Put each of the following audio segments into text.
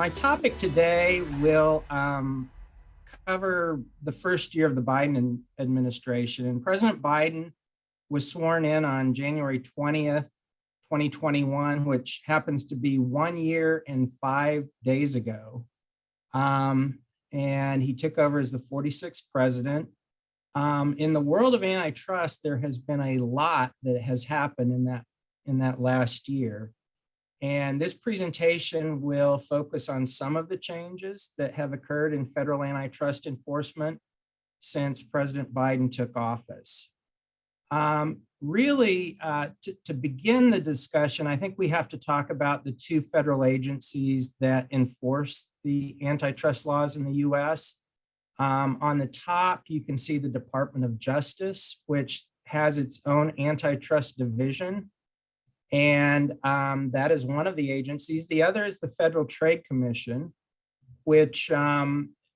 My topic today will cover the first year of the Biden administration. And President Biden was sworn in on January 20th, 2021, which happens to be 1 year and 5 days ago. And he took over as the 46th president. In the world of antitrust, there has been a lot that has happened in that last year. And this presentation will focus on some of the changes that have occurred in federal antitrust enforcement since President Biden took office. To begin the discussion, I think we have to talk about the two federal agencies that enforce the antitrust laws in the US. On the top, you can see the Department of Justice, which has its own antitrust division. And that is one of the agencies. The other is the Federal Trade Commission, which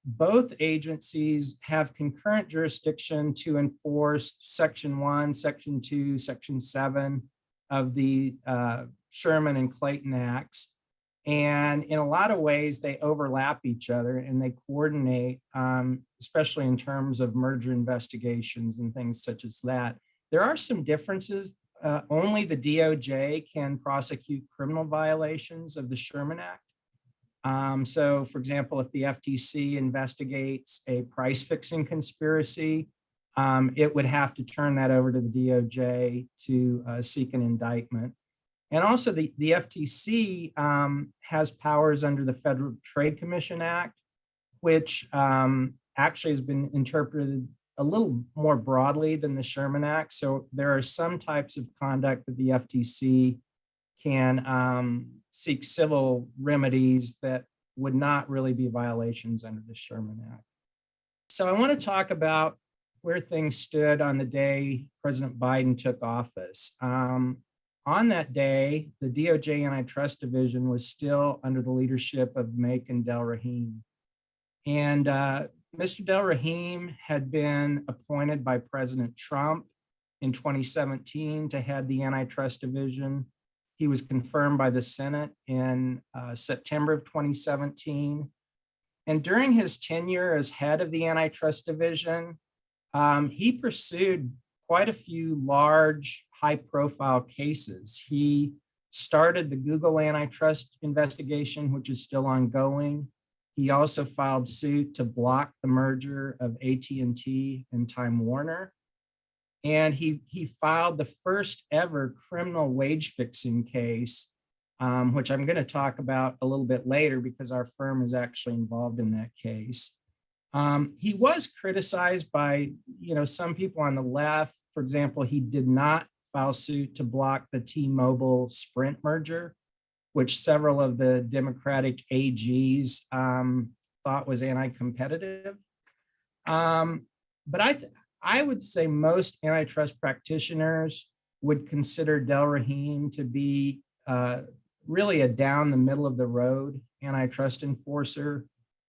both agencies have concurrent jurisdiction to enforce Section 1, Section 2, Section 7 of the Sherman and Clayton Acts. And in a lot of ways, they overlap each other and they coordinate, especially in terms of merger investigations and things such as that. There are some differences. Only the DOJ can prosecute criminal violations of the Sherman Act. So, for example, if the FTC investigates a price fixing conspiracy, it would have to turn that over to the DOJ to seek an indictment. And also the FTC has powers under the Federal Trade Commission Act, which actually has been interpreted a little more broadly than the Sherman Act. So there are some types of conduct that the FTC can seek civil remedies that would not really be violations under the Sherman Act. So I want to talk about where things stood on the day President Biden took office. On that day, the DOJ Antitrust Division was still under the leadership of Makan Delrahim. And Mr. Delrahim had been appointed by President Trump in 2017 to head the Antitrust Division. He was confirmed by the Senate in September of 2017. And during his tenure as head of the Antitrust Division, he pursued quite a few large, high-profile cases. He started the Google antitrust investigation, which is still ongoing. He also filed suit to block the merger of AT&T and Time Warner. And he filed the first ever criminal wage fixing case, which I'm going to talk about a little bit later because our firm is actually involved in that case. He was criticized by some people on the left. For example, he did not file suit to block the T-Mobile Sprint merger, which several of the Democratic AGs thought was anti-competitive. But I would say most antitrust practitioners would consider Delrahim to be really a down the middle of the road antitrust enforcer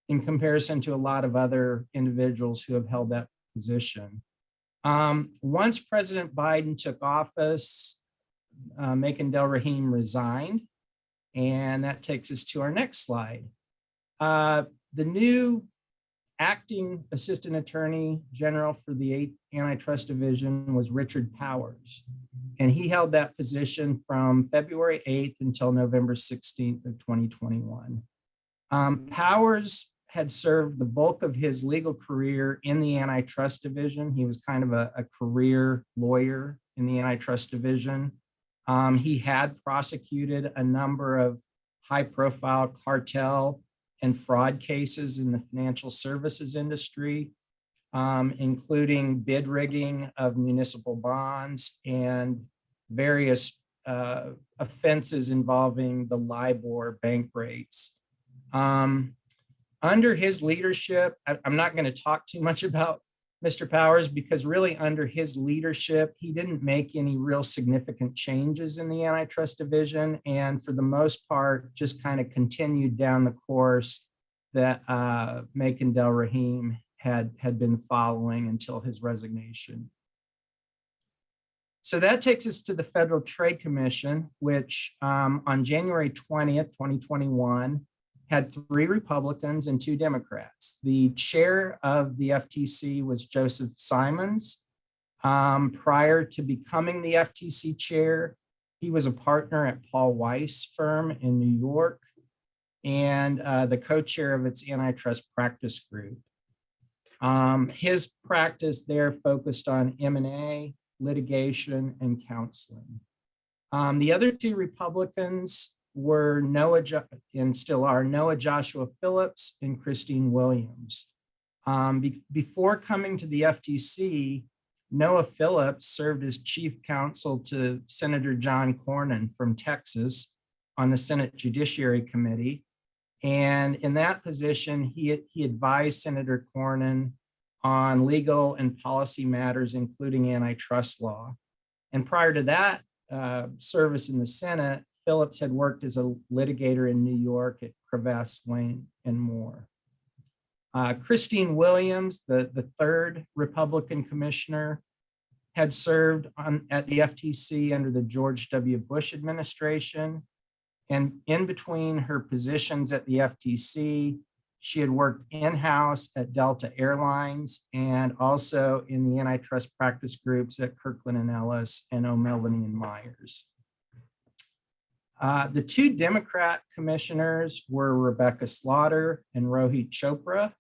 in comparison to a lot of other individuals who have held that position. Once President Biden took office, Makan Delrahim resigned. And that takes us to our next slide. The new acting assistant attorney general for the Antitrust Division was Richard Powers. And he held that position from February 8th until November 16th of 2021. Powers had served the bulk of his legal career in the Antitrust Division. He was kind of a career lawyer in the Antitrust Division. He had prosecuted a number of high-profile cartel and fraud cases in the financial services industry, including bid rigging of municipal bonds and various offenses involving the LIBOR bank rates. Under his leadership, I'm not going to talk too much about Mr. Powers because really under his leadership, he didn't make any real significant changes in the Antitrust Division. And for the most part, just kind of continued down the course that Makan Delrahim had been following until his resignation. So that takes us to the Federal Trade Commission, which on January 20th, 2021, had 3 Republicans and 2 Democrats. The chair of the FTC was Joseph Simons. Prior to becoming the FTC chair, he was a partner at Paul Weiss firm in New York and the co-chair of its antitrust practice group. His practice there focused on M&A, litigation, and counseling. The other 2 Republicans were and still are Noah Joshua Phillips and Christine Williams. Before coming to the FTC, Noah Phillips served as chief counsel to Senator John Cornyn from Texas on the Senate Judiciary Committee. And in that position, he advised Senator Cornyn on legal and policy matters, including antitrust law. And prior to that service in the Senate, Phillips had worked as a litigator in New York at Cravath, Swaine, and Moore. Christine Williams, the 3rd Republican commissioner, had served at the FTC under the George W. Bush administration. And in between her positions at the FTC, she had worked in-house at Delta Airlines and also in the antitrust practice groups at Kirkland and Ellis and O'Melveny and Myers. The 2 Democrat commissioners were Rebecca Slaughter and Rohit Chopra.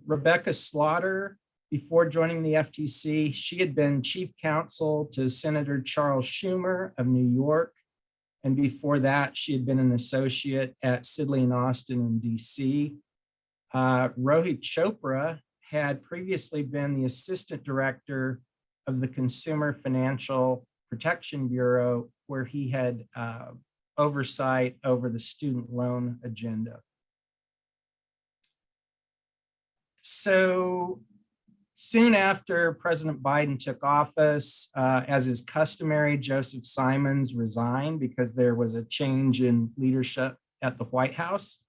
Rebecca Slaughter, before joining the FTC, she had been chief counsel to Senator Charles Schumer of New York. And before that, she had been an associate at Sidley and Austin in DC. Rohit Chopra had previously been the assistant director of the Consumer Financial Protection Bureau, where he had oversight over the student loan agenda. So soon after President Biden took office, as is customary, Joseph Simons resigned because there was a change in leadership at the White House.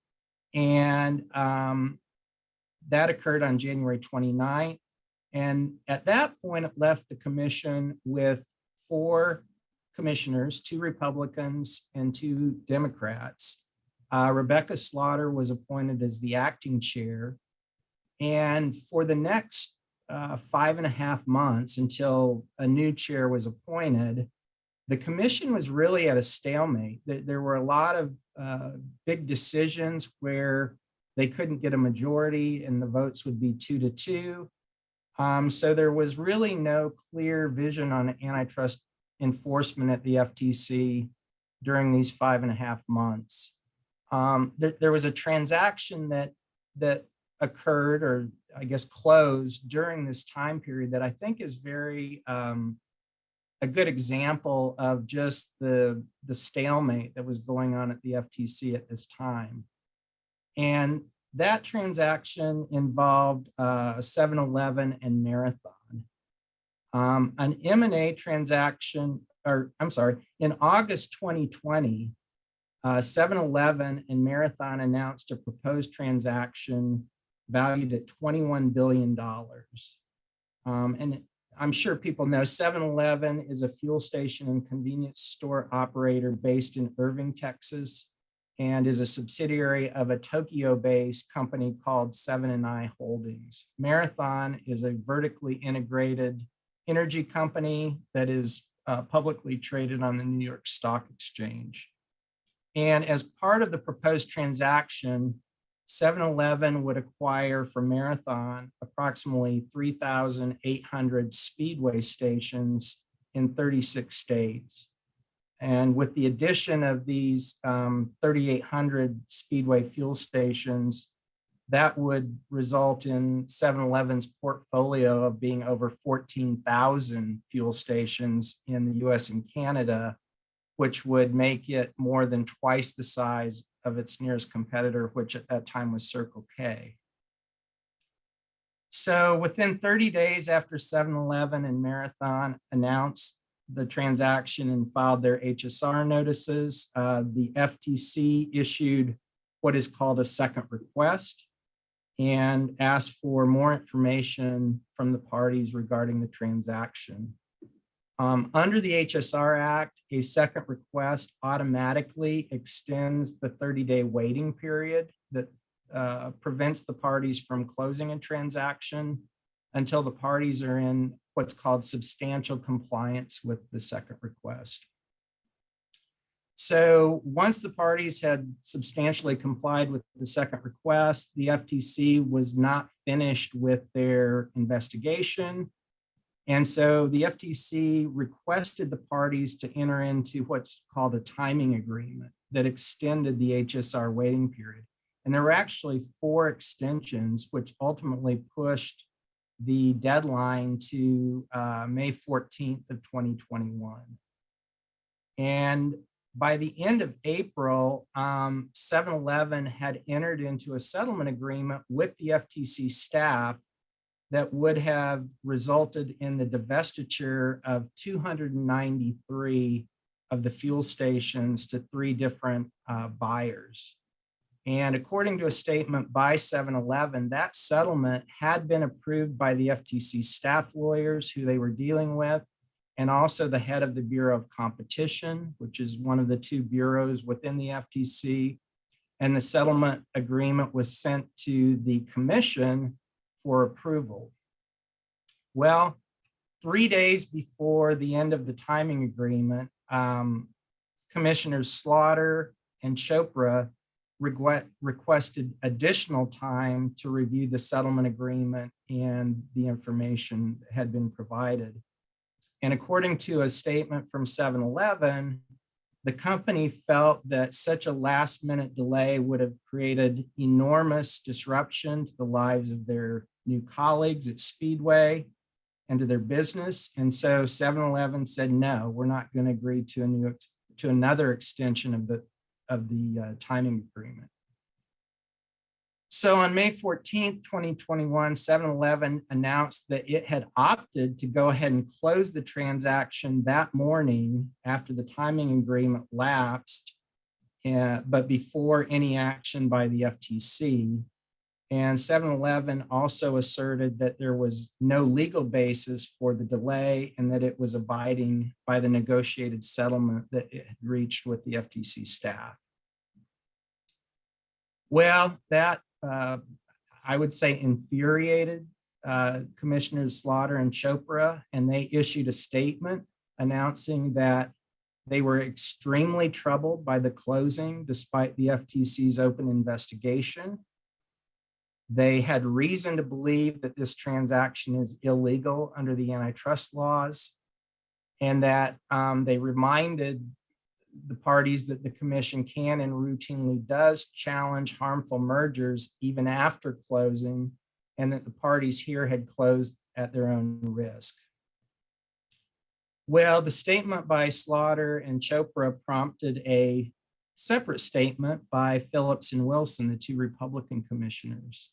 And that occurred on January 29th. And at that point, it left the commission with 4 commissioners, 2 Republicans and 2 Democrats. Rebecca Slaughter was appointed as the acting chair. And for the next 5.5 months until a new chair was appointed, the commission was really at a stalemate. There were a lot of big decisions where they couldn't get a majority and the votes would be 2-2. So there was really no clear vision on antitrust enforcement at the FTC during these 5.5 months. There was a transaction that occurred, or I guess closed, during this time period that I think is very a good example of just the stalemate that was going on at the FTC at this time. And that transaction involved 7-Eleven and Marathon. An M&A transaction, or I'm sorry, in August 2020, 7-Eleven and Marathon announced a proposed transaction valued at $21 billion. And I'm sure people know 7-Eleven is a fuel station and convenience store operator based in Irving, Texas, and is a subsidiary of a Tokyo-based company called 7&I Holdings. Marathon is a vertically integrated energy company that is publicly traded on the New York Stock Exchange. And as part of the proposed transaction, 7-Eleven would acquire from Marathon approximately 3,800 Speedway stations in 36 states. And with the addition of these 3,800 Speedway fuel stations, that would result in 7-Eleven's portfolio of being over 14,000 fuel stations in the US and Canada, which would make it more than twice the size of its nearest competitor, which at that time was Circle K. So within 30 days after 7-Eleven and Marathon announced the transaction and filed their HSR notices, the FTC issued what is called a second request and asked for more information from the parties regarding the transaction. Under the HSR Act, a second request automatically extends the 30-day waiting period that prevents the parties from closing a transaction until the parties are in what's called substantial compliance with the second request. So once the parties had substantially complied with the second request, the FTC was not finished with their investigation. And so the FTC requested the parties to enter into what's called a timing agreement that extended the HSR waiting period. And there were actually 4 extensions, which ultimately pushed the deadline to May 14th of 2021. And by the end of April, 7-Eleven had entered into a settlement agreement with the FTC staff that would have resulted in the divestiture of 293 of the fuel stations to 3 different buyers. And according to a statement by 7-Eleven, that settlement had been approved by the FTC staff lawyers who they were dealing with, and also the head of the Bureau of Competition, which is one of the 2 bureaus within the FTC. And the settlement agreement was sent to the commission for approval. Well, 3 days before the end of the timing agreement, Commissioners Slaughter and Chopra requested additional time to review the settlement agreement and the information that had been provided. And according to a statement from 7-Eleven, the company felt that such a last-minute delay would have created enormous disruption to the lives of their new colleagues at Speedway and to their business. And so 7-Eleven said, no, we're not going to agree to another extension of the timing agreement. So on May 14th, 2021, 7-Eleven announced that it had opted to go ahead and close the transaction that morning after the timing agreement lapsed, but before any action by the FTC. And 7-Eleven also asserted that there was no legal basis for the delay and that it was abiding by the negotiated settlement that it had reached with the FTC staff. Well, that I would say infuriated Commissioners Slaughter and Chopra, and they issued a statement announcing that they were extremely troubled by the closing despite the FTC's open investigation. They had reason to believe that this transaction is illegal under the antitrust laws, and that they reminded the parties that the commission can and routinely does challenge harmful mergers even after closing, and that the parties here had closed at their own risk. Well, the statement by Slaughter and Chopra prompted a separate statement by Phillips and Wilson, the 2 Republican commissioners.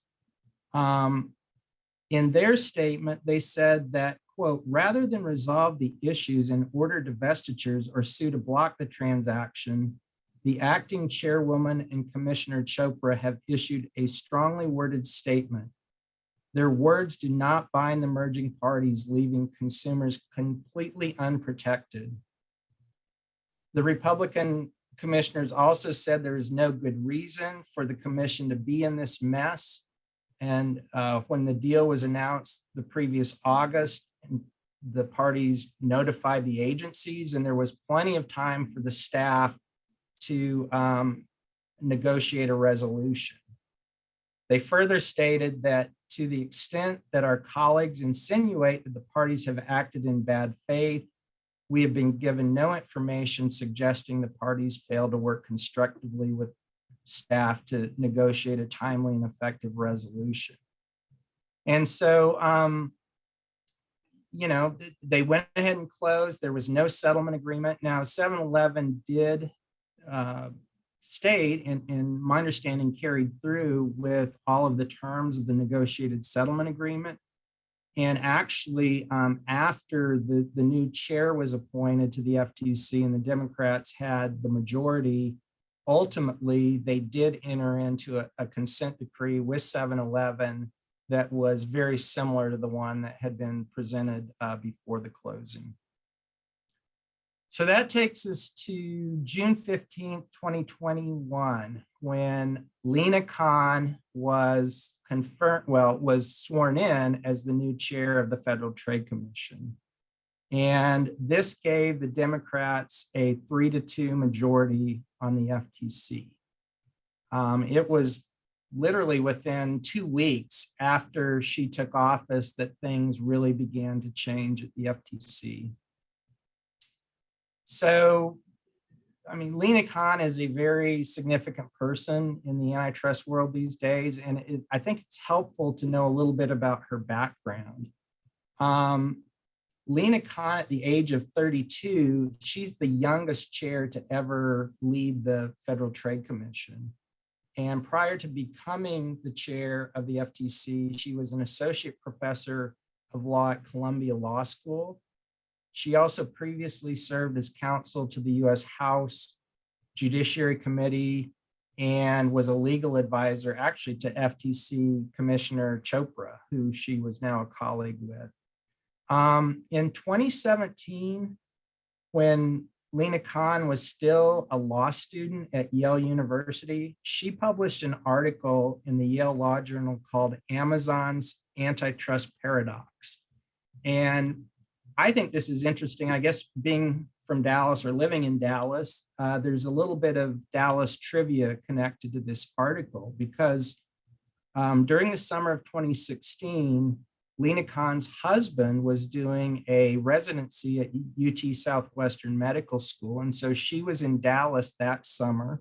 In their statement, they said that, quote, rather than resolve the issues and order divestitures or sue to block the transaction, the acting chairwoman and Commissioner Chopra have issued a strongly worded statement. Their words do not bind the merging parties, leaving consumers completely unprotected. The Republican commissioners also said there is no good reason for the commission to be in this mess. And when the deal was announced the previous August, the parties notified the agencies, and there was plenty of time for the staff to negotiate a resolution. They further stated that to the extent that our colleagues insinuate that the parties have acted in bad faith, we have been given no information suggesting the parties failed to work constructively with staff to negotiate a timely and effective resolution. And so, you know, they went ahead and closed. There was no settlement agreement. Now, 7-Eleven did state, and my understanding carried through with all of the terms of the negotiated settlement agreement. And actually, after the new chair was appointed to the FTC and the Democrats had the majority, ultimately, they did enter into a consent decree with 7-Eleven that was very similar to the one that had been presented before the closing. So that takes us to June 15th, 2021, when Lena Kahn was was sworn in as the new chair of the Federal Trade Commission. And this gave the Democrats a 3-2 majority on the FTC. It was literally within 2 weeks after she took office that things really began to change at the FTC. So, I mean, Lena Kahn is a very significant person in the antitrust world these days, and I think it's helpful to know a little bit about her background. Lena Kahn, at the age of 32, she's the youngest chair to ever lead the Federal Trade Commission. And prior to becoming the chair of the FTC, she was an associate professor of law at Columbia Law School. She also previously served as counsel to the U.S. House Judiciary Committee and was a legal advisor actually to FTC Commissioner Chopra, who she was now a colleague with. In 2017, when Lena Kahn was still a law student at Yale University, she published an article in the Yale Law Journal called Amazon's Antitrust Paradox. And I think this is interesting. I guess being from Dallas or living in Dallas, there's a little bit of Dallas trivia connected to this article because during the summer of 2016, Lena Kahn's husband was doing a residency at UT Southwestern Medical School. And so she was in Dallas that summer.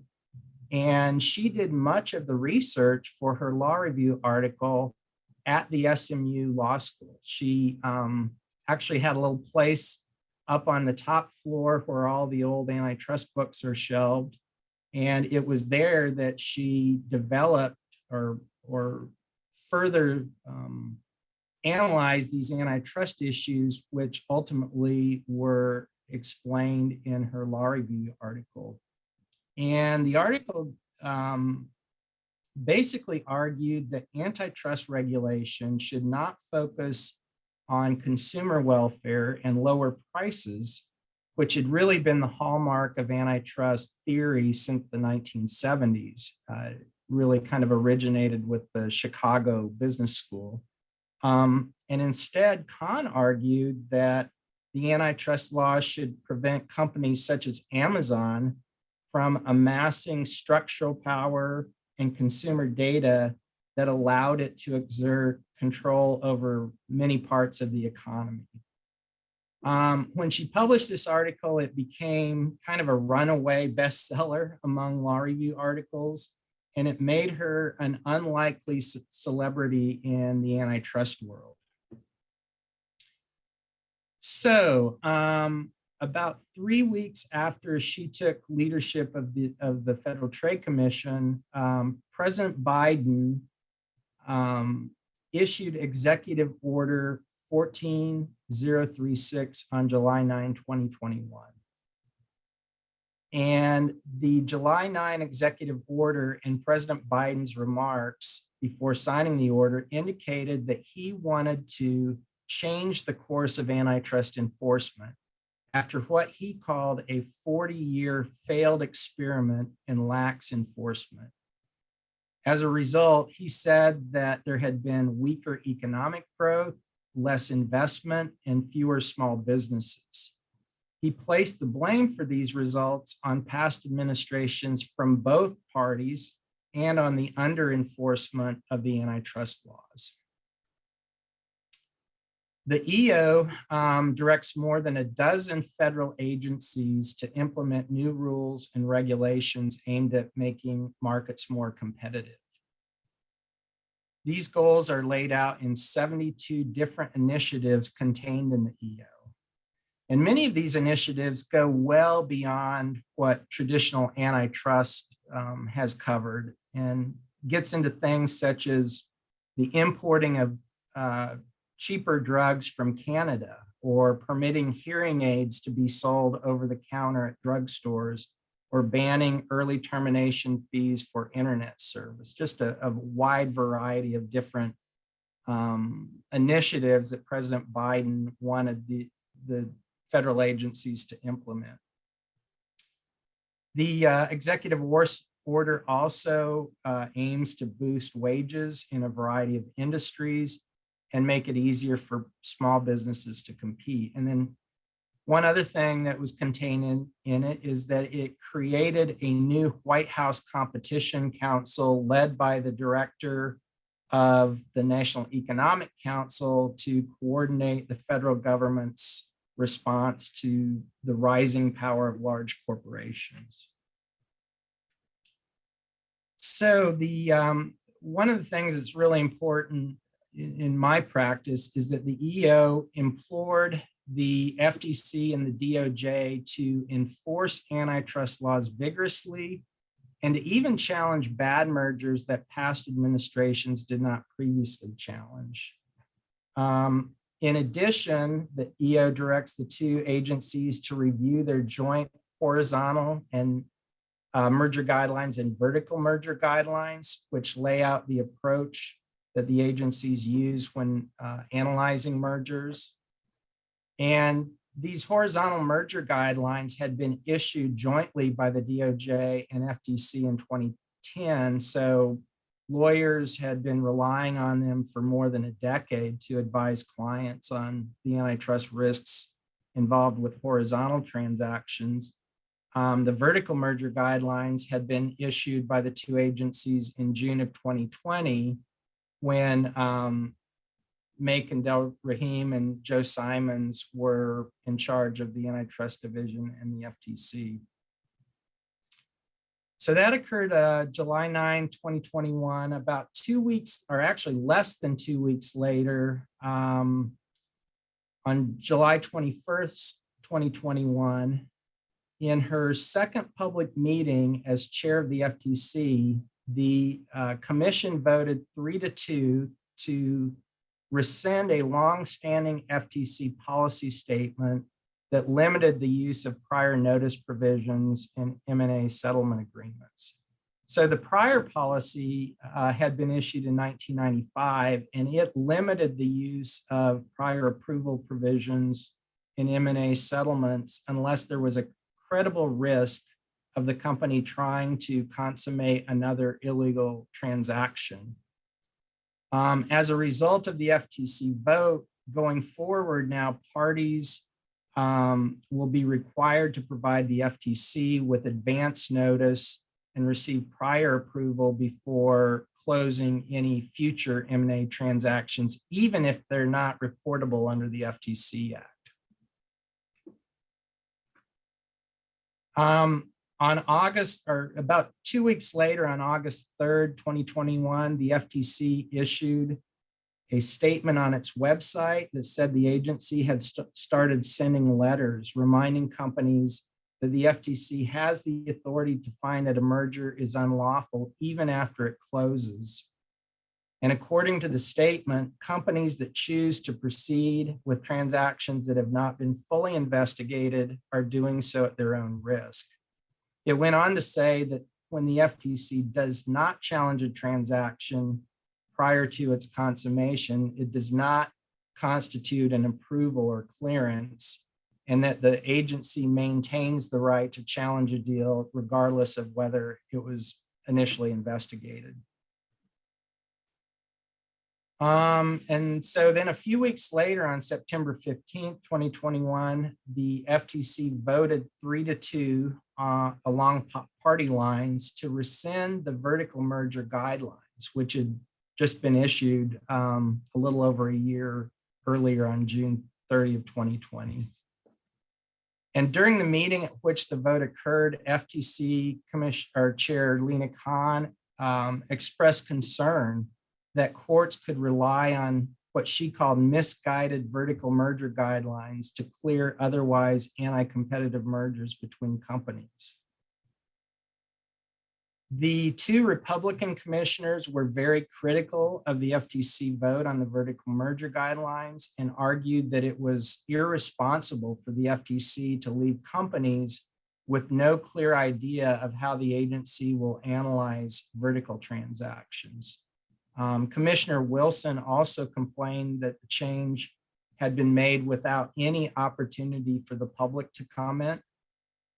And she did much of the research for her law review article at the SMU Law School. She actually had a little place up on the top floor where all the old antitrust books are shelved. And it was there that she developed or further analyzed these antitrust issues, which ultimately were explained in her law review article. And the article basically argued that antitrust regulation should not focus on consumer welfare and lower prices, which had really been the hallmark of antitrust theory since the 1970s, really kind of originated with the Chicago Business School. And instead, Kahn argued that the antitrust law should prevent companies such as Amazon from amassing structural power and consumer data that allowed it to exert control over many parts of the economy. When she published this article, it became kind of a runaway bestseller among law review articles, and it made her an unlikely celebrity in the antitrust world. So about 3 weeks after she took leadership of the Federal Trade Commission, President Biden issued Executive Order 14036 on July 9, 2021. And the July 9 executive order and President Biden's remarks before signing the order indicated that he wanted to change the course of antitrust enforcement after what he called a 40-year failed experiment in lax enforcement. As a result, he said that there had been weaker economic growth, less investment, and fewer small businesses. He placed the blame for these results on past administrations from both parties and on the under-enforcement of the antitrust laws. The EO directs more than a dozen federal agencies to implement new rules and regulations aimed at making markets more competitive. These goals are laid out in 72 different initiatives contained in the EO. And many of these initiatives go well beyond what traditional antitrust has covered and gets into things such as the importing of cheaper drugs from Canada, or permitting hearing aids to be sold over the counter at drugstores, or banning early termination fees for internet service. Just a wide variety of different initiatives that President Biden wanted the federal agencies to implement. The executive order also aims to boost wages in a variety of industries and make it easier for small businesses to compete. And then one other thing that was contained in it is that it created a new White House Competition Council led by the director of the National Economic Council to coordinate the federal government's response to the rising power of large corporations. So one of the things that's really important in my practice is that the EO implored the FTC and the DOJ to enforce antitrust laws vigorously and to even challenge bad mergers that past administrations did not previously challenge. In addition, the EO directs the two agencies to review their joint horizontal and merger guidelines and vertical merger guidelines, which lay out the approach that the agencies use when analyzing mergers. And these horizontal merger guidelines had been issued jointly by the DOJ and FTC in 2010. So lawyers had been relying on them for more than a decade to advise clients on the antitrust risks involved with horizontal transactions. The vertical merger guidelines had been issued by the two agencies in June of 2020 when Make and Del Rahim and Joe Simons were in charge of the Antitrust Division and the FTC. So that occurred July 9, 2021, about 2 weeks, or actually less than 2 weeks later, on July 21st, 2021, in her second public meeting as chair of the FTC, the commission voted 3-2 to rescind a longstanding FTC policy statement that limited the use of prior notice provisions in M&A settlement agreements. So the prior policy had been issued in 1995, and it limited the use of prior approval provisions in M&A settlements unless there was a credible risk of the company trying to consummate another illegal transaction. As a result of the FTC vote, going forward now, parties will be required to provide the FTC with advance notice and receive prior approval before closing any future M&A transactions, even if they're not reportable under the FTC Act. On August, or about 2 weeks later, on August 3rd, 2021, the FTC issued a statement on its website that said the agency had started sending letters reminding companies that the FTC has the authority to find that a merger is unlawful even after it closes. And according to the statement, companies that choose to proceed with transactions that have not been fully investigated are doing so at their own risk. It went on to say that when the FTC does not challenge a transaction prior to its consummation, it does not constitute an approval or clearance, and that the agency maintains the right to challenge a deal regardless of whether it was initially investigated. And so then a few weeks later, on September 15th, 2021, the FTC voted 3-2 along party lines to rescind the vertical merger guidelines, which had just been issued a little over a year earlier on June 30th, 2020. And during the meeting at which the vote occurred, FTC Chair Lena Kahn expressed concern that courts could rely on what she called misguided vertical merger guidelines to clear otherwise anti-competitive mergers between companies. The two Republican commissioners were very critical of the FTC vote on the vertical merger guidelines and argued that it was irresponsible for the FTC to leave companies with no clear idea of how the agency will analyze vertical transactions. Commissioner Wilson also complained that the change had been made without any opportunity for the public to comment.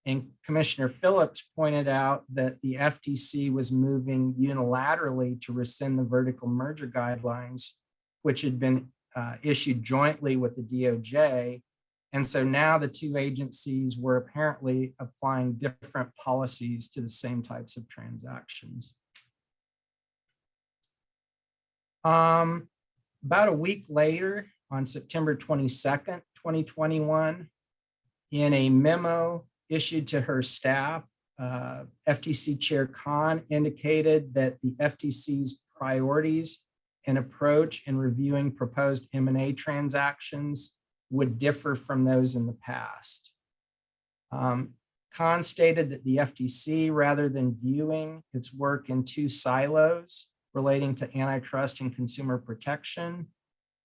And Commissioner Phillips pointed out that the FTC was moving unilaterally to rescind the vertical merger guidelines, which had been issued jointly with the DOJ. And so now the two agencies were apparently applying different policies to the same types of transactions. About a week later, on September 22nd, 2021, in a memo issued to her staff, FTC Chair Kahn indicated that the FTC's priorities and approach in reviewing proposed M&A transactions would differ from those in the past. Kahn stated that the FTC, rather than viewing its work in two silos relating to antitrust and consumer protection,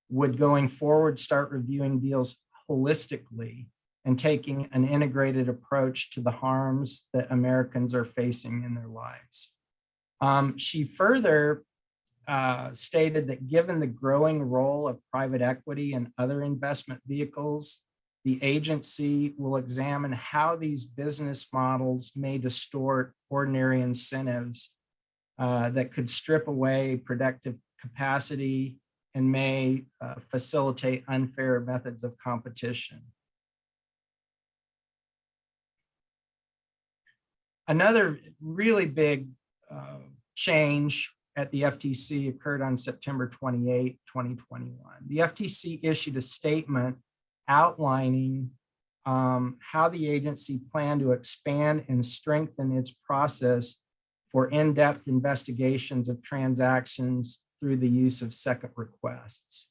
would going forward start reviewing deals holistically and taking an integrated approach to the harms that Americans are facing in their lives. She further stated that given the growing role of private equity and other investment vehicles, the agency will examine how these business models may distort ordinary incentives that could strip away productive capacity and may facilitate unfair methods of competition. Another really big change at the FTC occurred on September 28, 2021. The FTC issued a statement outlining how the agency planned to expand and strengthen its process for in-depth investigations of transactions through the use of second requests.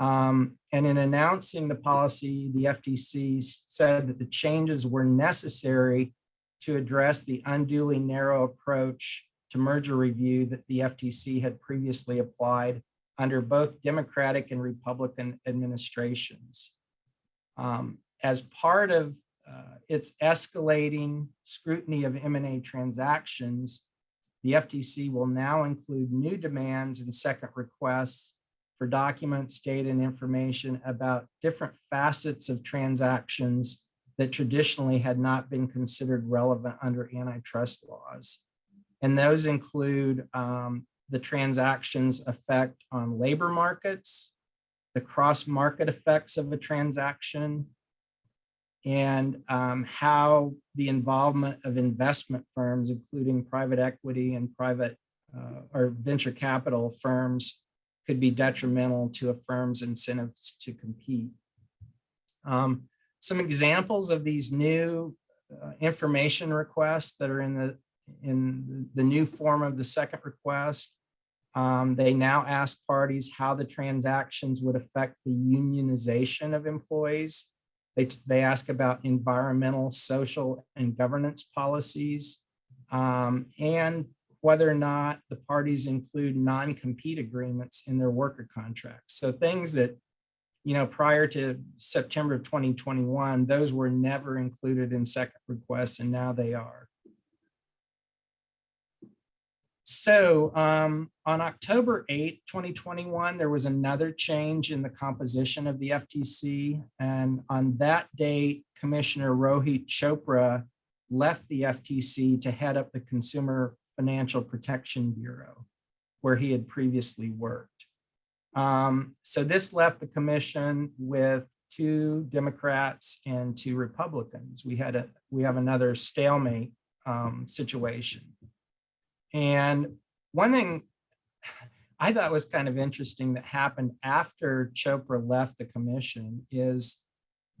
And in announcing the policy, the FTC said that the changes were necessary to address the unduly narrow approach to merger review that the FTC had previously applied under both Democratic and Republican administrations. As part of its escalating scrutiny of M&A transactions, the FTC will now include new demands and second requests for documents, data, and information about different facets of transactions that traditionally had not been considered relevant under antitrust laws. And those include the transaction's effect on labor markets, the cross-market effects of a transaction, and how the involvement of investment firms, including private equity and private or venture capital firms, could be detrimental to a firm's incentives to compete. Some examples of these new information requests that are in the new form of the second request. They now ask parties how the transactions would affect the unionization of employees. They ask about environmental, social, and governance policies, and whether or not the parties include non-compete agreements in their worker contracts. So things that, prior to September of 2021, those were never included in second requests, and now they are. So on October 8, 2021, there was another change in the composition of the FTC. And on that date, Commissioner Rohit Chopra left the FTC to head up the Consumer Financial Protection Bureau, where he had previously worked. So this left the commission with 2 Democrats and 2 Republicans. We have another stalemate situation. And one thing I thought was kind of interesting that happened after Chopra left the commission is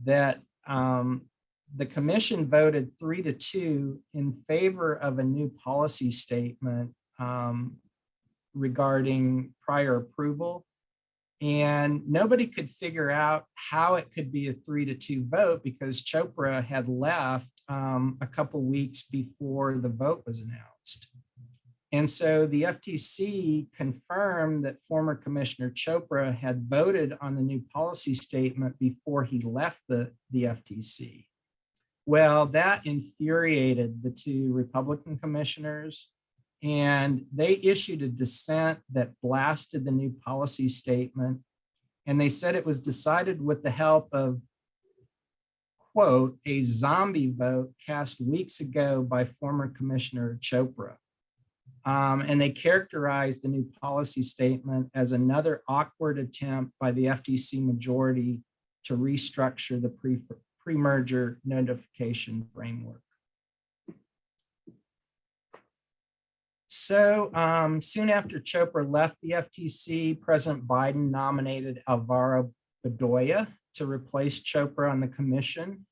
that the commission voted 3-2 in favor of a new policy statement regarding prior approval. And nobody could figure out how it could be a 3-2 vote because Chopra had left a couple weeks before the vote was announced. And so the FTC confirmed that former Commissioner Chopra had voted on the new policy statement before he left the FTC. Well, that infuriated the 2 Republican commissioners, and they issued a dissent that blasted the new policy statement. And they said it was decided with the help of, quote, a zombie vote cast weeks ago by former Commissioner Chopra. And they characterized the new policy statement as another awkward attempt by the FTC majority to restructure the pre-merger notification framework. So soon after Chopra left the FTC, President Biden nominated Alvaro Bedoya to replace Chopra on the commission.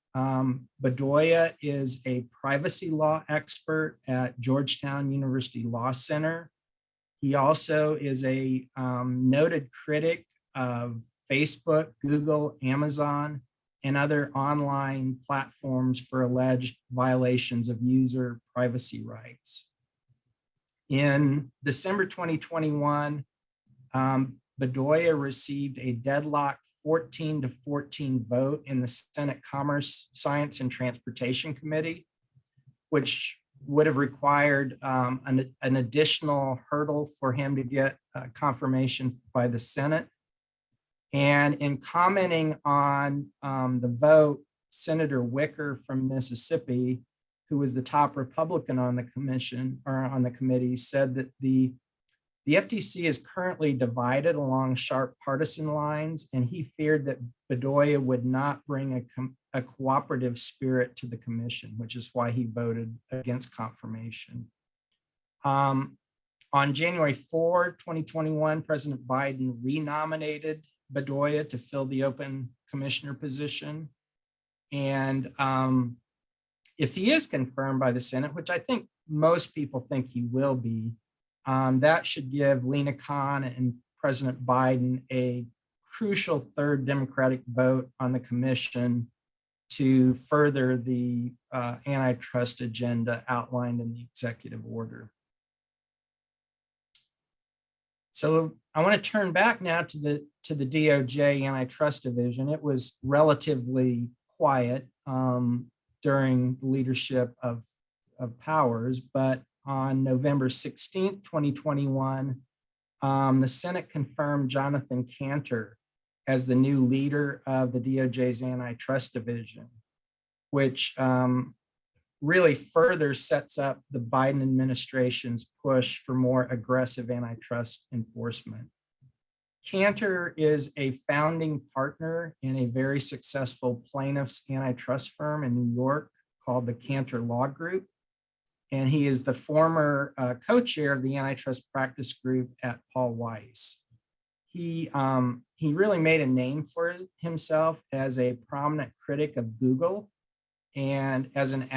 Bedoya is a privacy law expert at Georgetown University Law Center. He also is a noted critic of Facebook, Google, Amazon, and other online platforms for alleged violations of user privacy rights. In December 2021, Bedoya received a deadlock 14-14 vote in the Senate Commerce, Science, and Transportation Committee, which would have required an additional hurdle for him to get confirmation by the Senate. And in commenting on the vote, Senator Wicker from Mississippi, who was the top Republican on the commission or on the committee, said that the FTC is currently divided along sharp partisan lines, and he feared that Bedoya would not bring a cooperative spirit to the commission, which is why he voted against confirmation. On January 4, 2021, President Biden renominated Bedoya to fill the open commissioner position. And if he is confirmed by the Senate, which I think most people think he will be, that should give Lena Kahn and President Biden a crucial third Democratic vote on the commission to further the antitrust agenda outlined in the executive order. So I want to turn back now to the DOJ antitrust division. It was relatively quiet during the leadership of Powers, but on November 16th, 2021, the Senate confirmed Jonathan Cantor as the new leader of the DOJ's antitrust division, which really further sets up the Biden administration's push for more aggressive antitrust enforcement. Cantor is a founding partner in a very successful plaintiffs antitrust firm in New York called the Cantor Law Group. And he is the former co-chair of the antitrust practice group at Paul Weiss. He really made a name for himself as a prominent critic of Google and as an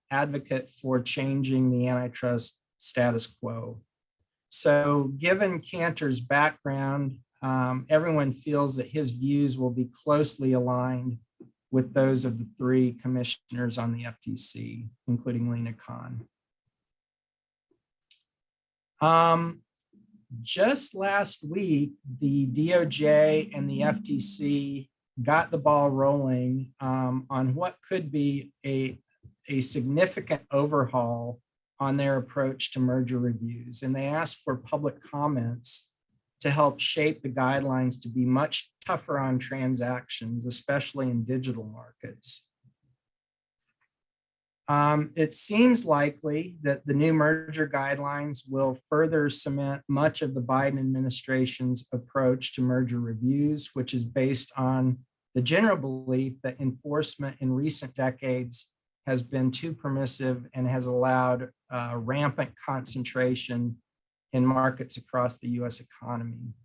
advocate for changing the antitrust status quo. So given Cantor's background, everyone feels that his views will be closely aligned with those of the three commissioners on the FTC, including Lena Kahn. Just last week, the DOJ and the FTC got the ball rolling on what could be a significant overhaul on their approach to merger reviews. And they asked for public comments to help shape the guidelines to be much tougher on transactions, especially in digital markets. It seems likely that the new merger guidelines will further cement much of the Biden administration's approach to merger reviews, which is based on the general belief that enforcement in recent decades has been too permissive and has allowed rampant concentration in markets across the US economy.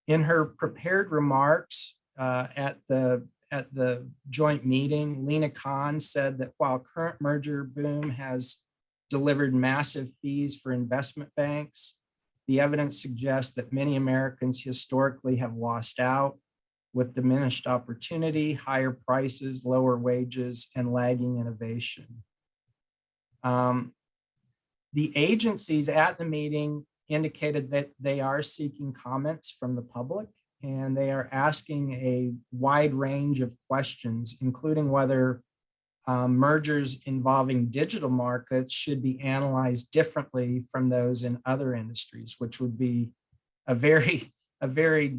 In her prepared remarks at the joint meeting, Lena Kahn said that while current merger boom has delivered massive fees for investment banks, the evidence suggests that many Americans historically have lost out with diminished opportunity, higher prices, lower wages, and lagging innovation. The agencies at the meeting indicated that they are seeking comments from the public, and they are asking a wide range of questions, including whether mergers involving digital markets should be analyzed differently from those in other industries, which would be a very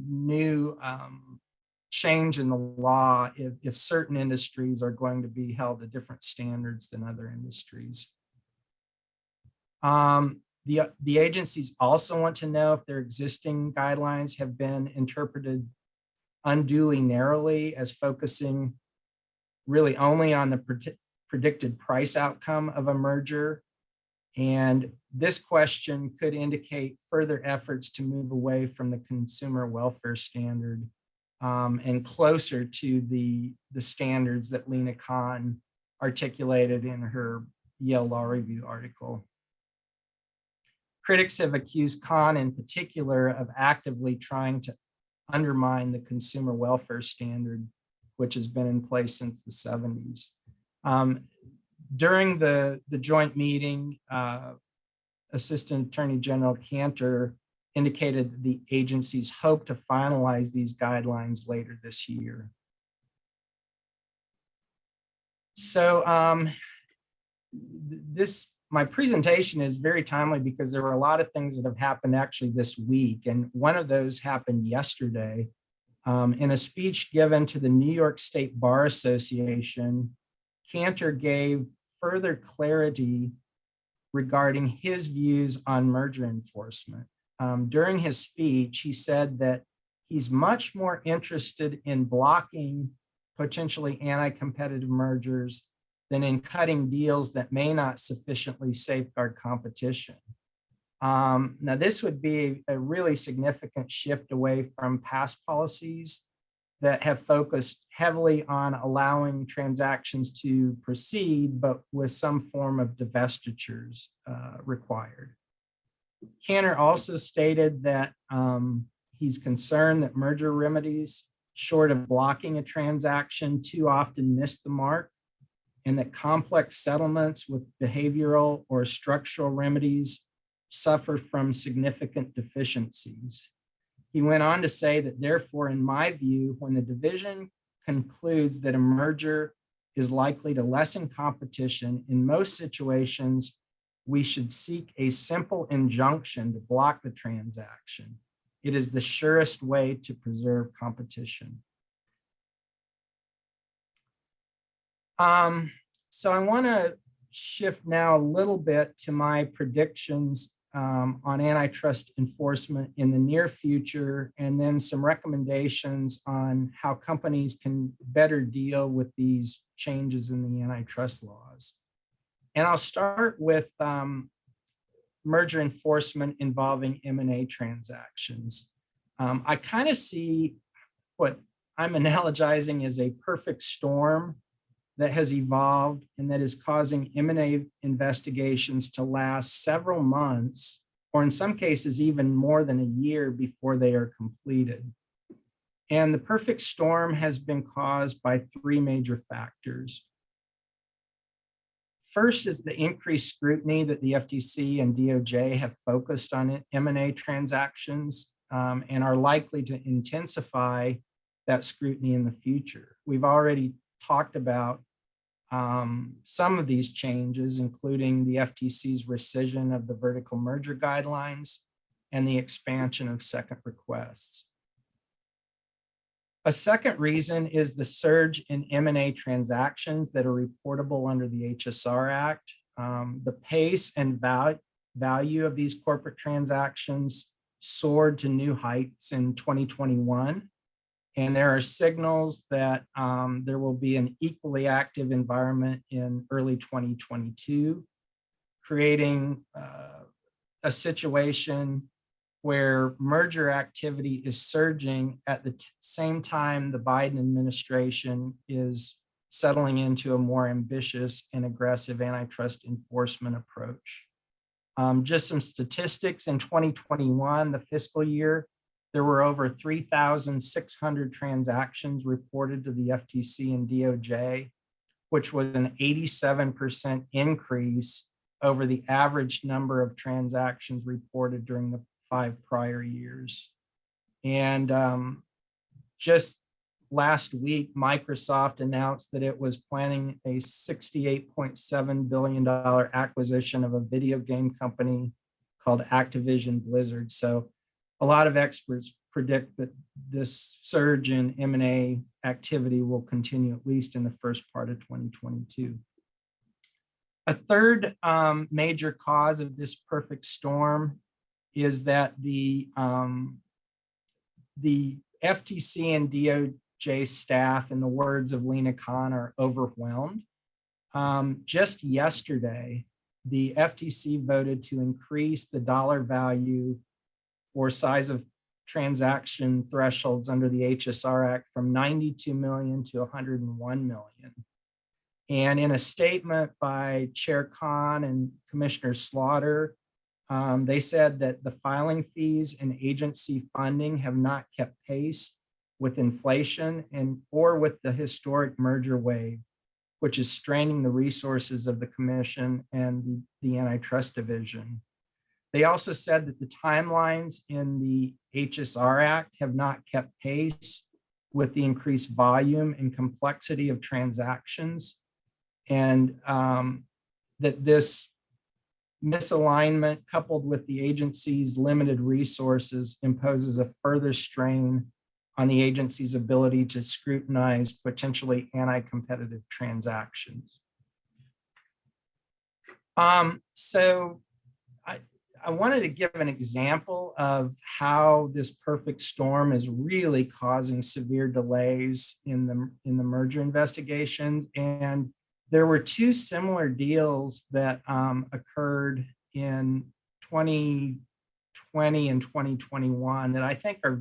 new change in the law if certain industries are going to be held to different standards than other industries. The agencies also want to know if their existing guidelines have been interpreted unduly narrowly as focusing really only on the predicted price outcome of a merger. And this question could indicate further efforts to move away from the consumer welfare standard and closer to the standards that Lena Kahn articulated in her Yale Law Review article. Critics have accused Kahn in particular of actively trying to undermine the consumer welfare standard, which has been in place since the 70s. During the joint meeting, Assistant Attorney General Cantor indicated that the agencies hope to finalize these guidelines later this year. So my presentation is very timely because there were a lot of things that have happened actually this week. And one of those happened yesterday. In a speech given to the New York State Bar Association, Cantor gave further clarity regarding his views on merger enforcement. During his speech, he said that he's much more interested in blocking potentially anti-competitive mergers than in cutting deals that may not sufficiently safeguard competition. Now, this would be a really significant shift away from past policies that have focused heavily on allowing transactions to proceed, but with some form of divestitures required. Cantor also stated that he's concerned that merger remedies, short of blocking a transaction, too often miss the mark, and that complex settlements with behavioral or structural remedies suffer from significant deficiencies. He went on to say that, therefore, in my view, when the division concludes that a merger is likely to lessen competition, in most situations, we should seek a simple injunction to block the transaction. It is the surest way to preserve competition. So I want to shift now a little bit to my predictions on antitrust enforcement in the near future, and then some recommendations on how companies can better deal with these changes in the antitrust laws. And I'll start with merger enforcement involving M&A transactions. I kind of see what I'm analogizing as a perfect storm that has evolved and that is causing M&A investigations to last several months, or in some cases, even more than a year before they are completed. And the perfect storm has been caused by three major factors. First is the increased scrutiny that the FTC and DOJ have focused on M&A transactions and are likely to intensify that scrutiny in the future. We've already talked about some of these changes, including the FTC's rescission of the vertical merger guidelines and the expansion of second requests. A second reason is the surge in M&A transactions that are reportable under the HSR Act. The pace and value of these corporate transactions soared to new heights in 2021. And there are signals that there will be an equally active environment in early 2022, creating a situation where merger activity is surging at the same time the Biden administration is settling into a more ambitious and aggressive antitrust enforcement approach. Just some statistics: in 2021, the fiscal year, there were over 3,600 transactions reported to the FTC and DOJ, which was an 87% increase over the average number of transactions reported during the 5 prior years. And just last week, Microsoft announced that it was planning a $68.7 billion acquisition of a video game company called Activision Blizzard. So a lot of experts predict that this surge in M&A activity will continue at least in the first part of 2022. A third major cause of this perfect storm is that the FTC and DOJ staff, in the words of Lena Kahn, are overwhelmed. Just yesterday, the FTC voted to increase the dollar value or size of transaction thresholds under the HSR Act from 92 million to 101 million. And in a statement by Chair Kahn and Commissioner Slaughter, they said that the filing fees and agency funding have not kept pace with inflation or with the historic merger wave, which is straining the resources of the commission and the Antitrust Division. They also said that the timelines in the HSR Act have not kept pace with the increased volume and complexity of transactions, and that this misalignment, coupled with the agency's limited resources, imposes a further strain on the agency's ability to scrutinize potentially anti-competitive transactions. So I wanted to give an example of how this perfect storm is really causing severe delays in the merger investigations. And there were two similar deals that occurred in 2020 and 2021 that I think are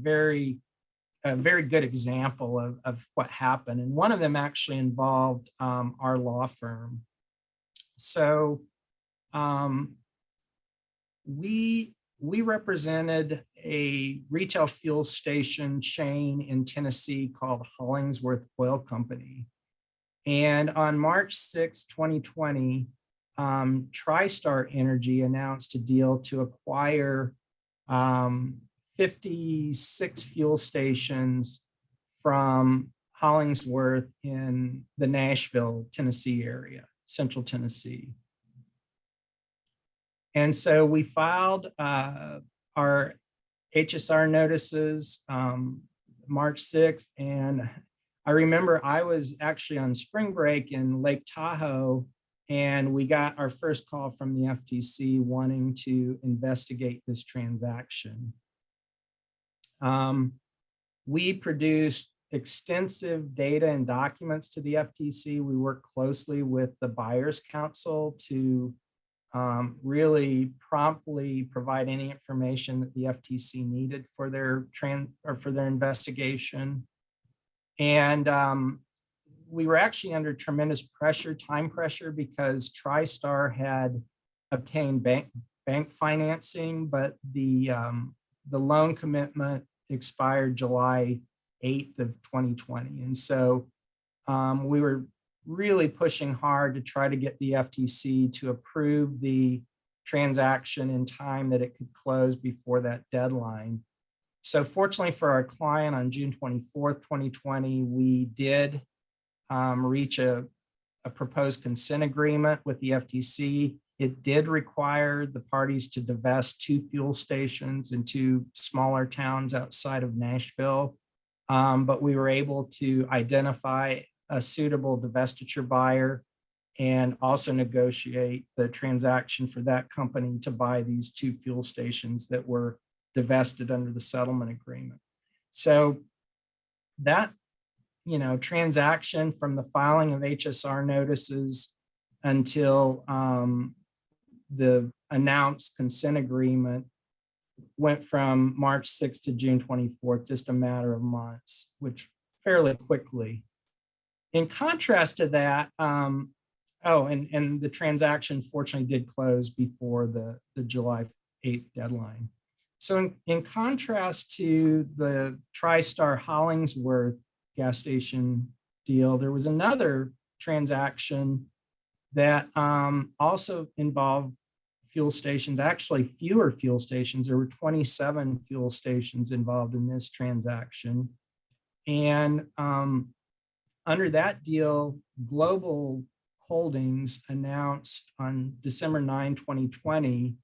a very good example of what happened. And one of them actually involved our law firm. So we represented a retail fuel station chain in Tennessee called Hollingsworth Oil Company. And on March 6, 2020, TriStar Energy announced a deal to acquire 56 fuel stations from Hollingsworth in the Nashville, Tennessee area, Central Tennessee. And so we filed our HSR notices March 6th. And I remember I was actually on spring break in Lake Tahoe, and we got our first call from the FTC wanting to investigate this transaction. We produced extensive data and documents to the FTC. We worked closely with the Buyers Council to really promptly provide any information that the FTC needed for their investigation. And we were actually under tremendous pressure, time pressure, because TriStar had obtained bank financing, but the loan commitment expired July 8th of 2020. And so we were really pushing hard to try to get the FTC to approve the transaction in time that it could close before that deadline. So fortunately for our client, on June 24th, 2020, we did reach a proposed consent agreement with the FTC. It did require the parties to divest 2 fuel stations in 2 smaller towns outside of Nashville, but we were able to identify a suitable divestiture buyer and also negotiate the transaction for that company to buy these 2 fuel stations that were divested under the settlement agreement. So that, transaction, from the filing of HSR notices until the announced consent agreement, went from March 6th to June 24th, just a matter of months, which fairly quickly. In contrast to that, and the transaction fortunately did close before the July 8th deadline. So in contrast to the TriStar Hollingsworth gas station deal, there was another transaction that also involved fuel stations, actually fewer fuel stations. There were 27 fuel stations involved in this transaction. And under that deal, Global Holdings announced on December 9, 2020,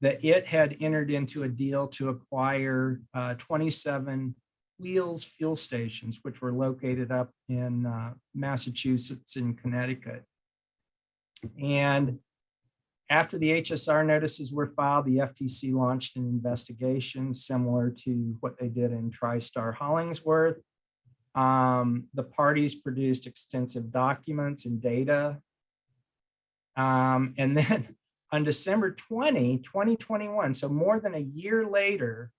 that it had entered into a deal to acquire 27 Wheels fuel stations, which were located up in Massachusetts and Connecticut. And after the HSR notices were filed, the FTC launched an investigation similar to what they did in TriStar Hollingsworth. The parties produced extensive documents and data. And then on December 2021, so more than a year later,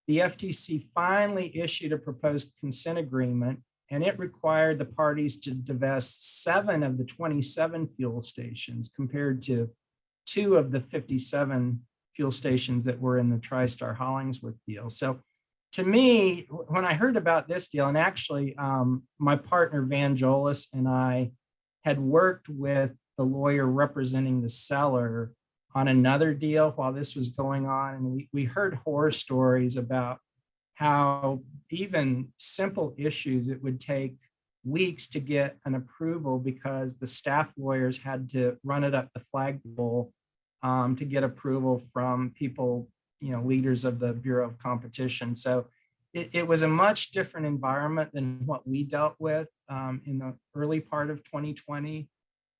the FTC finally issued a proposed consent agreement, and it required the parties to divest 7 of the 27 fuel stations compared to 2 of the 57 fuel stations that were in the TriStar Hollingsworth deal. So to me, when I heard about this deal, and actually my partner Vangelis and I had worked with the lawyer representing the seller on another deal while this was going on. And we heard horror stories about how even simple issues, it would take weeks to get an approval because the staff lawyers had to run it up the flagpole to get approval from people, leaders of the Bureau of Competition. So it was a much different environment than what we dealt with in the early part of 2020.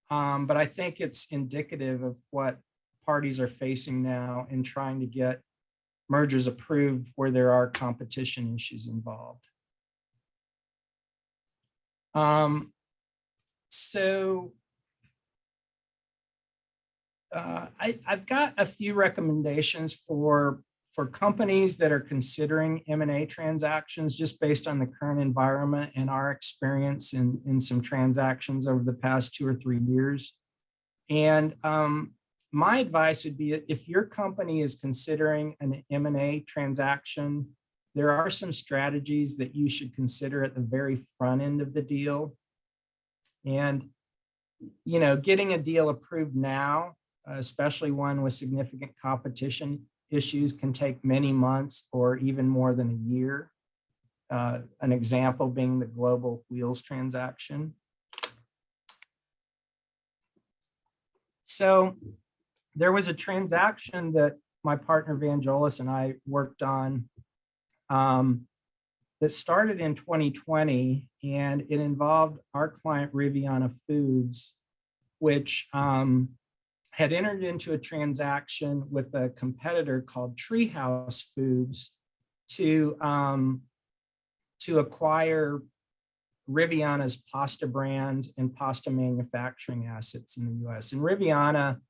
But I think it's indicative of what parties are facing now in trying to get mergers approved where there are competition issues involved. I've got a few recommendations for companies that are considering M&A transactions just based on the current environment and our experience in some transactions over the past 2 or 3 years. And my advice would be if your company is considering an M&A transaction, there are some strategies that you should consider at the very front end of the deal. And, getting a deal approved now, especially one with significant competition issues, can take many months or even more than a year. An example being the Global Wheels transaction. So there was a transaction that my partner Vangelis and I worked on that started in 2020, and it involved our client Riviana Foods, which had entered into a transaction with a competitor called Treehouse Foods to acquire Riviana's pasta brands and pasta manufacturing assets in the US. And Riviana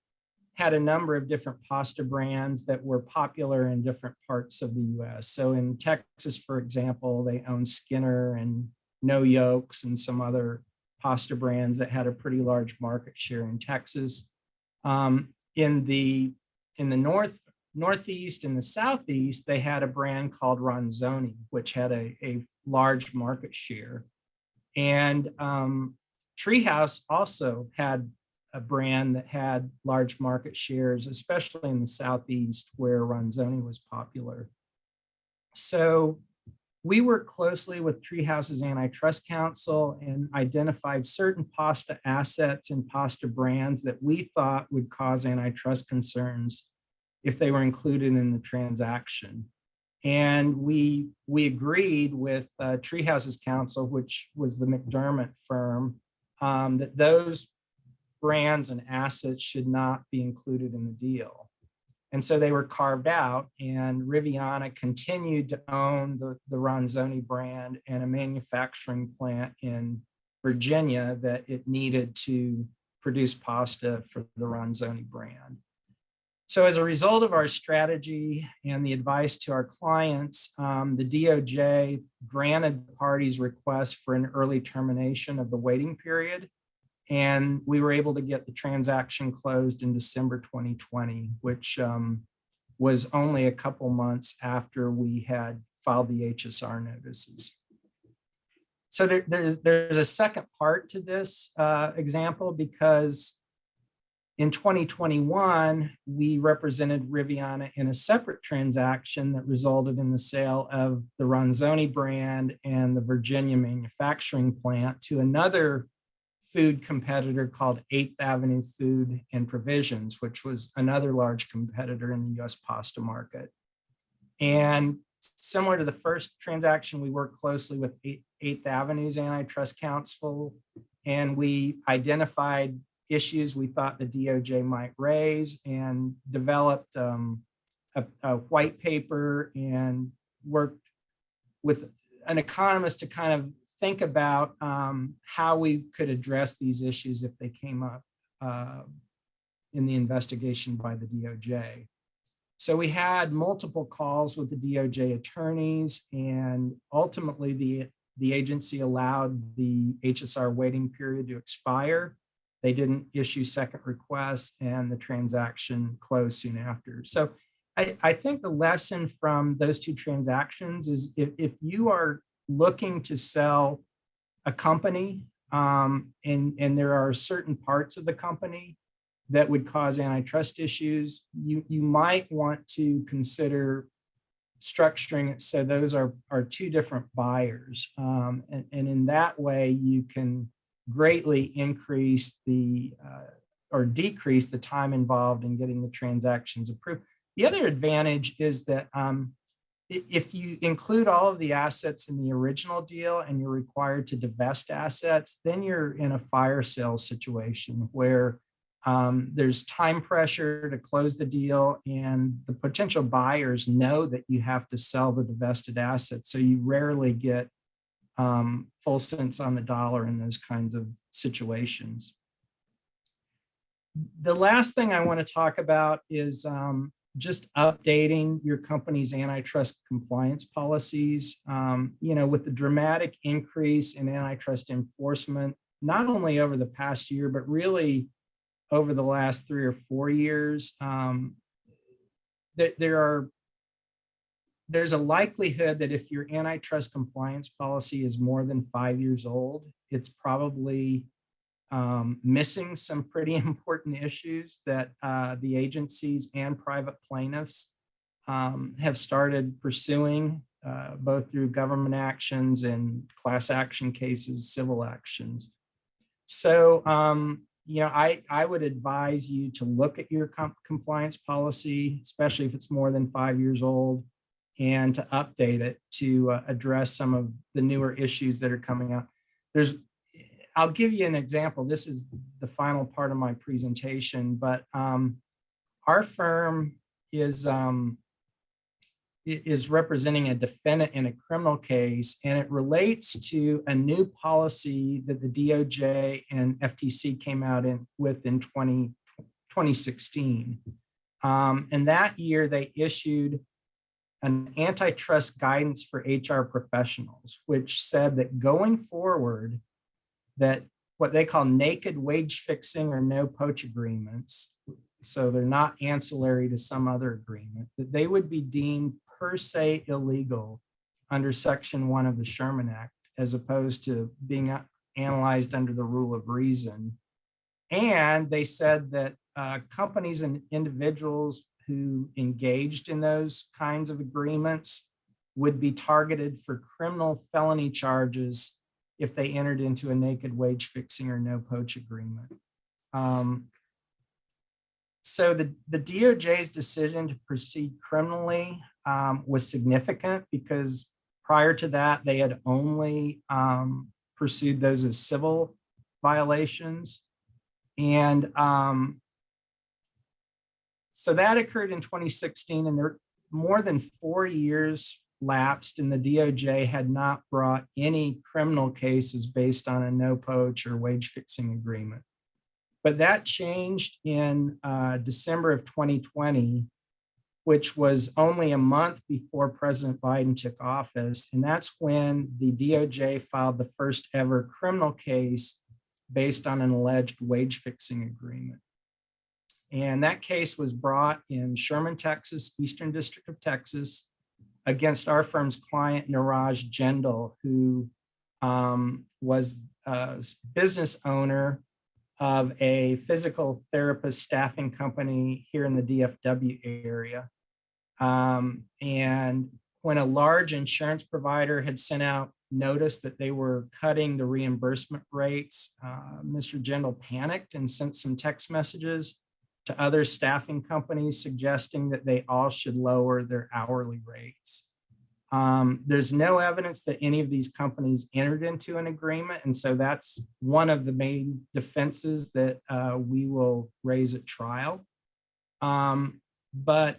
had a number of different pasta brands that were popular in different parts of the US. So in Texas, for example, they own Skinner and No Yolks and some other pasta brands that had a pretty large market share in Texas. In the Northeast and the Southeast, they had a brand called Ronzoni, which had a large market share. And Treehouse also had a brand that had large market shares, especially in the Southeast where Ronzoni was popular. So we worked closely with Treehouse's Antitrust Counsel and identified certain pasta assets and pasta brands that we thought would cause antitrust concerns if they were included in the transaction. And we agreed with Treehouse's counsel, which was the McDermott firm, that those brands and assets should not be included in the deal. And so they were carved out, and Riviana continued to own the Ronzoni brand and a manufacturing plant in Virginia that it needed to produce pasta for the Ronzoni brand. So as a result of our strategy and the advice to our clients, the DOJ granted the parties' request for an early termination of the waiting period. And we were able to get the transaction closed in December 2020, which was only a couple months after we had filed the HSR notices. So there's a second part to this example, because in 2021, we represented Riviana in a separate transaction that resulted in the sale of the Ronzoni brand and the Virginia manufacturing plant to another food competitor called 8th Avenue Food and Provisions, which was another large competitor in the US pasta market. And similar to the first transaction, we worked closely with 8th Avenue's antitrust counsel, and we identified issues we thought the DOJ might raise and developed a white paper and worked with an economist to kind of think about how we could address these issues if they came up in the investigation by the DOJ. So we had multiple calls with the DOJ attorneys, and ultimately the agency allowed the HSR waiting period to expire. They didn't issue second requests, and the transaction closed soon after. So I think the lesson from those two transactions is if you are looking to sell a company and there are certain parts of the company that would cause antitrust issues, you might want to consider structuring it so those are two different buyers. And in that way, you can greatly increase or decrease the time involved in getting the transactions approved. The other advantage is that if you include all of the assets in the original deal and you're required to divest assets, then you're in a fire sale situation where there's time pressure to close the deal, and the potential buyers know that you have to sell the divested assets. So you rarely get full cents on the dollar in those kinds of situations. The last thing I want to talk about is just updating your company's antitrust compliance policies. With the dramatic increase in antitrust enforcement, not only over the past year, but really over the last 3 or 4 years, there's a likelihood that if your antitrust compliance policy is more than 5 years old, it's probably missing some pretty important issues that the agencies and private plaintiffs have started pursuing, both through government actions and class action cases, civil actions. So, I would advise you to look at your compliance policy, especially if it's more than 5 years old, and to update it to address some of the newer issues that are coming up. I'll give you an example. This is the final part of my presentation, but our firm is representing a defendant in a criminal case, and it relates to a new policy that the DOJ and FTC came out with in 2016. And that year they issued an antitrust guidance for HR professionals, which said that going forward, that what they call naked wage fixing or no poach agreements, so they're not ancillary to some other agreement, that they would be deemed per se illegal under Section 1 of the Sherman Act, as opposed to being analyzed under the rule of reason. And they said that companies and individuals who engaged in those kinds of agreements would be targeted for criminal felony charges if they entered into a naked wage fixing or no poach agreement. So the DOJ's decision to proceed criminally was significant because prior to that, they had only pursued those as civil violations. And so that occurred in 2016, and there more than 4 years lapsed, and the DOJ had not brought any criminal cases based on a no poach or wage fixing agreement. But that changed in December of 2020, which was only a month before President Biden took office. And that's when the DOJ filed the first ever criminal case based on an alleged wage fixing agreement. And that case was brought in Sherman, Texas, Eastern District of Texas, against our firm's client, Niraj Jindal, who was a business owner of a physical therapist staffing company here in the DFW area. And when a large insurance provider had sent out noticed that they were cutting the reimbursement rates, Mr. Jindal panicked and sent some text messages to other staffing companies suggesting that they all should lower their hourly rates. There's no evidence that any of these companies entered into an agreement. And so that's one of the main defenses that we will raise at trial. But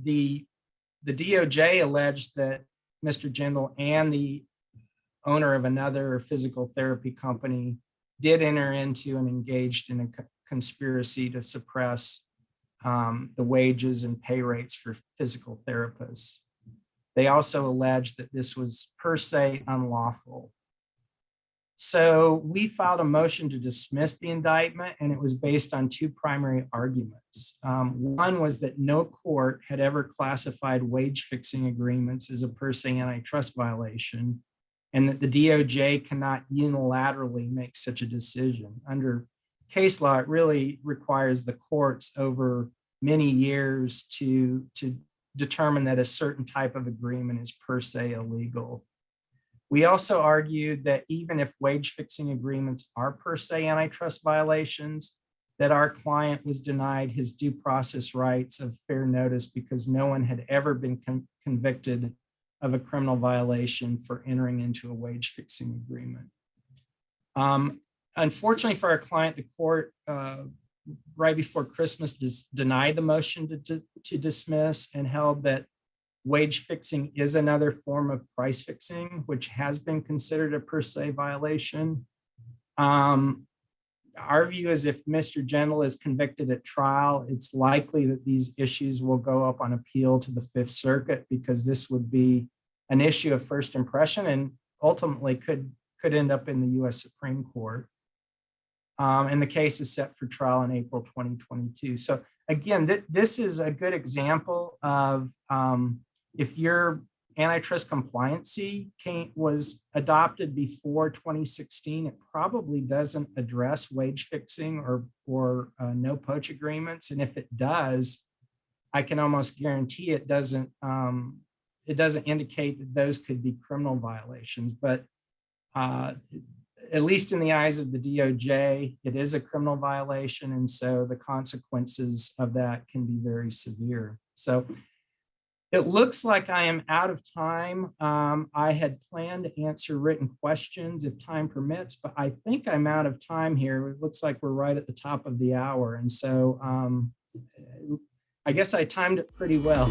the DOJ alleged that Mr. Jindal and the owner of another physical therapy company did enter into and engaged in a conspiracy to suppress the wages and pay rates for physical therapists. They also alleged that this was per se unlawful. So we filed a motion to dismiss the indictment, and it was based on two primary arguments. One was that no court had ever classified wage fixing agreements as a per se antitrust violation, and that the DOJ cannot unilaterally make such a decision. Under case law, it really requires the courts over many years to determine that a certain type of agreement is per se illegal. We also argued that even if wage fixing agreements are per se antitrust violations, that our client was denied his due process rights of fair notice because no one had ever been convicted of a criminal violation for entering into a wage fixing agreement. Unfortunately for our client, the court right before Christmas denied the motion to dismiss and held that wage fixing is another form of price fixing, which has been considered a per se violation. Our view is if Mr. Jindal is convicted at trial, it's likely that these issues will go up on appeal to the Fifth Circuit because this would be an issue of first impression and ultimately could end up in the US Supreme Court. And the case is set for trial in April 2022. So again, this is a good example of if your antitrust compliancy was adopted before 2016, it probably doesn't address wage fixing or no poach agreements. And if it does, I can almost guarantee it doesn't indicate that those could be criminal violations. But at least in the eyes of the DOJ, it is a criminal violation. And so the consequences of that can be very severe. So it looks like I am out of time. I had planned to answer written questions if time permits, but I think I'm out of time here. It looks like we're right at the top of the hour. And so I guess I timed it pretty well.